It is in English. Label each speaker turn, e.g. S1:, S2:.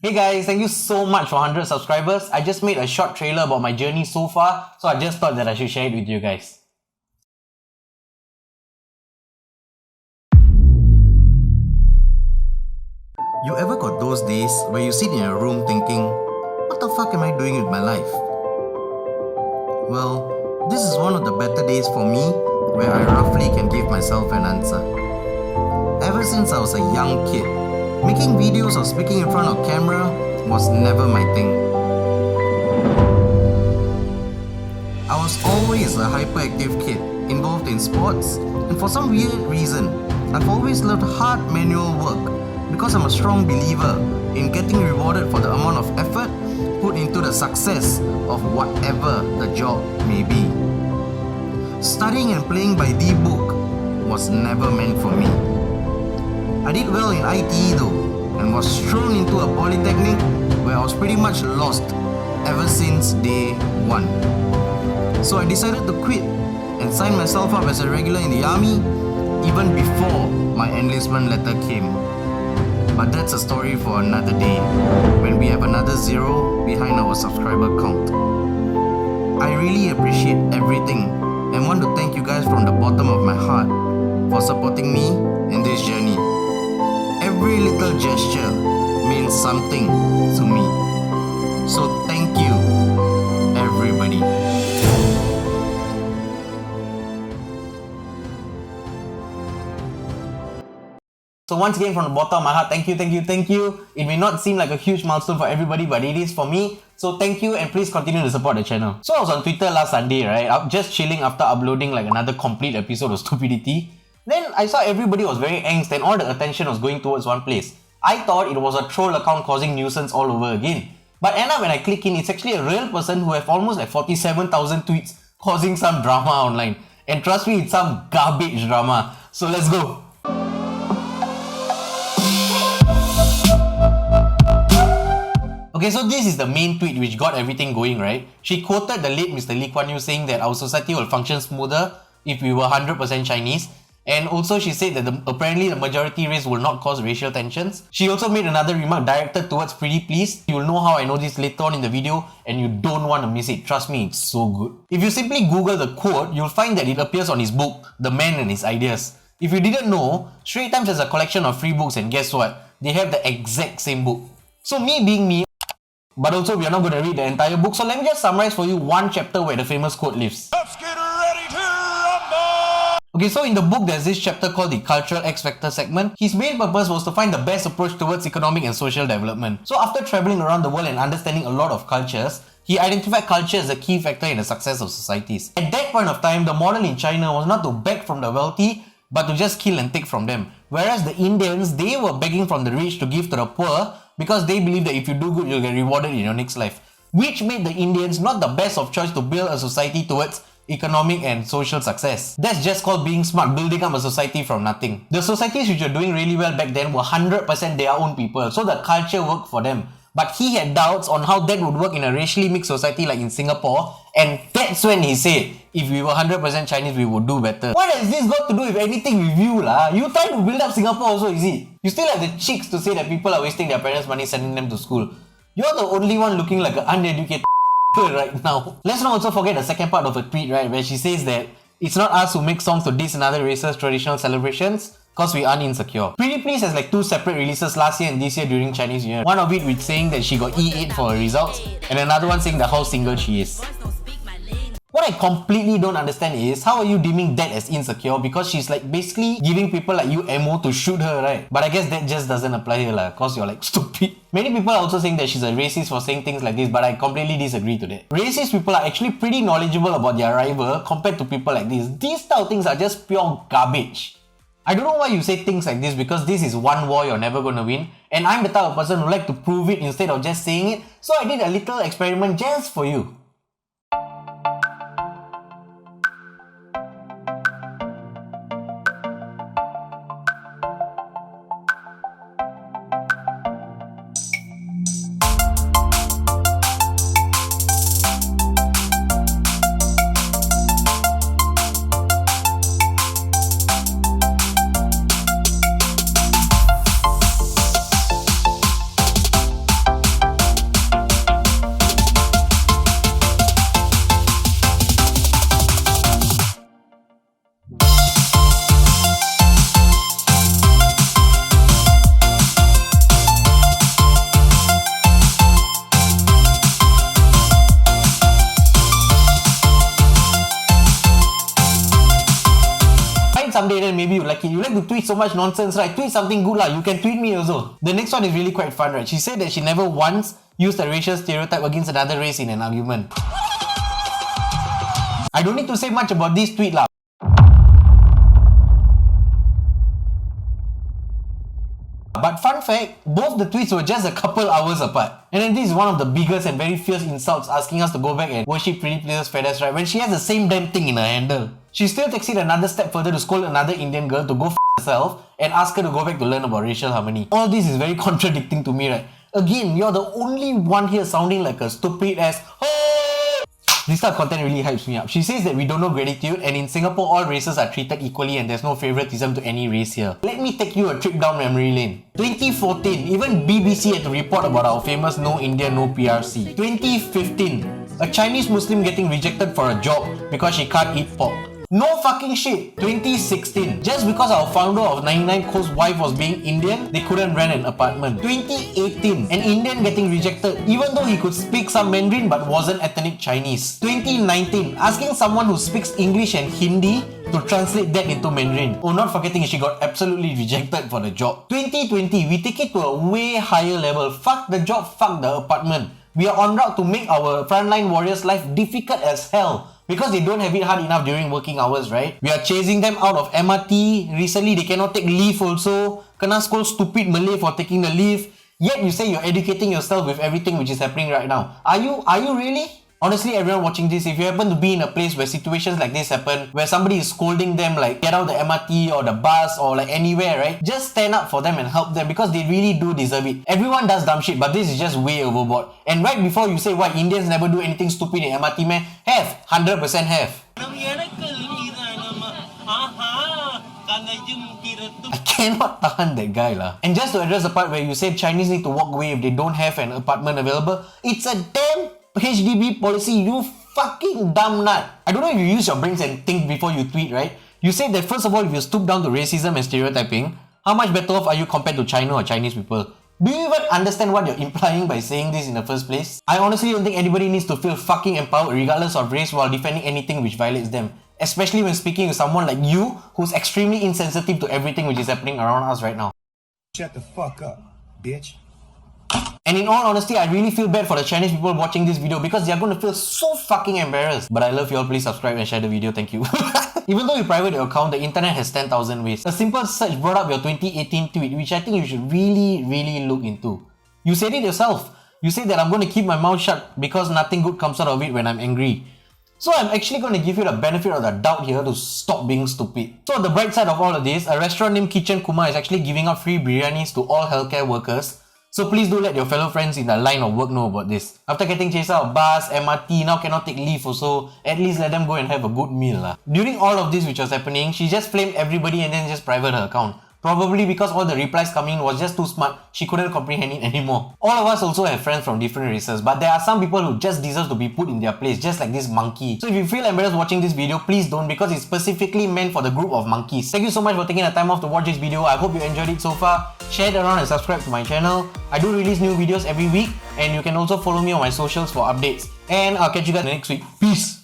S1: Hey guys, thank you so much for 100 subscribers. I just made a short trailer about my journey so far, so I just thought that I should share it with you guys.
S2: You ever got those days where you sit in a room thinking, what the fuck am I doing with my life? Well, this is one of the better days for me where I roughly can give myself an answer. Ever since I was a young kid, making videos or speaking in front of camera was never my thing. I was always a hyperactive kid, involved in sports, and for some weird reason, I've always loved hard manual work because I'm a strong believer in getting rewarded for the amount of effort put into the success of whatever the job may be. Studying and playing by the book was never meant for me. I did well in ITE though, and was thrown into a polytechnic where I was pretty much lost ever since day one. So I decided to quit and sign myself up as a regular in the army even before my enlistment letter came. But that's a story for another day, when we have another zero behind our subscriber count. I really appreciate everything and want to thank you guys from the bottom of my heart for supporting me in this journey. Every little gesture means something to me. So thank you, everybody.
S1: So once again, from the bottom of my heart, thank you. It may not seem like a huge milestone for everybody, but it is for me. So thank you, and please continue to support the channel. So I was on Twitter last Sunday, right? I'm just chilling after uploading like another complete episode of Stupidity. Then I saw everybody was very angst and all the attention was going towards one place. I thought it was a troll account causing nuisance all over again. But end up when I click in, it's actually a real person who have almost like 47,000 tweets causing some drama online. And trust me, it's some garbage drama. So let's go. Okay, so this is the main tweet which got everything going, right? She quoted the late Mr. Lee Kuan Yew saying that our society will function smoother if we were 100% Chinese. And also she said that apparently the majority race will not cause racial tensions. She also made another remark directed towards Pretty Please. You will know how I know this later on in the video and you don't want to miss it. Trust me, it's so good. If you simply Google the quote, you'll find that it appears on his book, The Man and His Ideas. If you didn't know, Straits Times has a collection of free books and guess what? They have the exact same book. So me being me, but also we are not going to read the entire book, so let me just summarize for you one chapter where the famous quote lives.
S3: Let's get ready to rumble!
S1: Okay, so in the book there's this chapter called the Cultural X Factor segment. His main purpose was to find the best approach towards economic and social development. So after traveling around the world and understanding a lot of cultures, he identified culture as a key factor in the success of societies. At that point of time, the model in China was not to beg from the wealthy, but to just kill and take from them. Whereas the Indians, they were begging from the rich to give to the poor because they believe that if you do good, you'll get rewarded in your next life. Which made the Indians not the best of choice to build a society towards economic and social success. That's just called being smart, building up a society from nothing. The societies which were doing really well back then were 100% their own people, so the culture worked for them. But he had doubts on how that would work in a racially mixed society like in Singapore, and that's when he said, if we were 100% Chinese, we would do better. What has this got to do with anything with you lah? You try to build up Singapore also, is it? You still have the cheeks to say that people are wasting their parents' money sending them to school. You're the only one looking like an uneducated right now. Let's not also forget the second part of her tweet, right, where she says that it's not us who make songs to diss another race's traditional celebrations, cause we aren't insecure. Pretty Please has like 2 separate releases last year and this year during Chinese New Year. One of it with saying that she got E8 for her results, and another one saying that how single she is. What I completely don't understand is, how are you deeming that as insecure? Because she's like basically giving people like you ammo to shoot her, right? But I guess that just doesn't apply here lah, cause you're like stupid. Many people are also saying that she's a racist for saying things like this, but I completely disagree to that. Racist people are actually pretty knowledgeable about their rival compared to people like this. These type of things are just pure garbage. I don't know why you say things like this, because this is one war you're never gonna win, and I'm the type of person who like to prove it instead of just saying it, so I did a little experiment just for you. find someday then maybe you like it. You like to tweet so much nonsense, right? Tweet something good lah. You can tweet me also. The next one is really quite fun, right? She said that she never once used a racial stereotype against another race in an argument. I don't need to say much about this tweet lah. But fun fact, both the tweets were just a couple hours apart. And then this is one of the biggest and very fierce insults, asking us to go back and worship Pretty Pleaser's feathers, right? When she has the same damn thing in her handle. She still takes it another step further to scold another Indian girl to go f herself and ask her to go back to learn about racial harmony. All this is very contradicting to me, right? Again, you're the only one here sounding like a stupid ass. This type of content really hypes me up. She says that we don't know gratitude and in Singapore all races are treated equally and there's no favoritism to any race here. Let me take you a trip down memory lane. 2014, even BBC had to report about our famous No India, No PRC. 2015, a Chinese Muslim getting rejected for a job because she can't eat pork. No fucking shit. 2016, just because our founder of 99 Co's wife was being Indian, they couldn't rent an apartment. 2018, an Indian getting rejected even though he could speak some Mandarin but wasn't ethnic Chinese. 2019, asking someone who speaks English and Hindi to translate that into Mandarin. Oh, not forgetting she got absolutely rejected for the job. 2020, we take it to a way higher level. Fuck the job, fuck the apartment. We are on route to make our frontline warriors' life difficult as hell. Because they don't have it hard enough during working hours, right? We are chasing them out of MRT. Recently, they cannot take leave also. Kena scold stupid Malay for taking the leave. Yet you say you're educating yourself with everything which is happening right now. Are you really? Honestly, everyone watching this, if you happen to be in a place where situations like this happen, where somebody is scolding them like get out the MRT or the bus or like anywhere, right? Just stand up for them and help them because they really do deserve it. Everyone does dumb shit, but this is just way overboard. And right before you say why Indians never do anything stupid in MRT, man, have. 100% have. I cannot tahan that guy lah. And just to address the part where you said Chinese need to walk away if they don't have an apartment available, it's a damn HDB policy, you fucking dumb nut. I don't know if you use your brains and think before you tweet, right? You said that first of all, if you stoop down to racism and stereotyping, how much better off are you compared to China or Chinese people? Do you even understand what you're implying by saying this in the first place? I honestly don't think anybody needs to feel fucking empowered regardless of race while defending anything which violates them. Especially when speaking to someone like you, who's extremely insensitive to everything which is happening around us right now.
S3: Shut the fuck up, bitch.
S1: And in all honesty, I really feel bad for the Chinese people watching this video because they're going to feel so fucking embarrassed. But I love you all, please subscribe and share the video, thank you. Even though you private your account, the internet has 10,000 ways. A simple search brought up your 2018 tweet, which I think you should really look into. You said it yourself. You said that I'm going to keep my mouth shut because nothing good comes out of it when I'm angry. So I'm actually going to give you the benefit of the doubt here to stop being stupid. So on the bright side of all of this, a restaurant named Kitchen Kuma is actually giving out free biryanis to all healthcare workers. So please do let your fellow friends in the line of work know about this. After getting chased out of bus, MRT, now cannot take leave also, at least let them go and have a good meal lah. During all of this which was happening, she just flamed everybody and then just private her account. Probably because all the replies coming in was just too smart, she couldn't comprehend it anymore. All of us also have friends from different races, but there are some people who just deserve to be put in their place, just like this monkey. So if you feel embarrassed watching this video, please don't, because it's specifically meant for the group of monkeys. Thank you so much for taking the time off to watch this video. I hope you enjoyed it so far. Share it around and subscribe to my channel. I do release new videos every week, and you can also follow me on my socials for updates. And I'll catch you guys next week. Peace!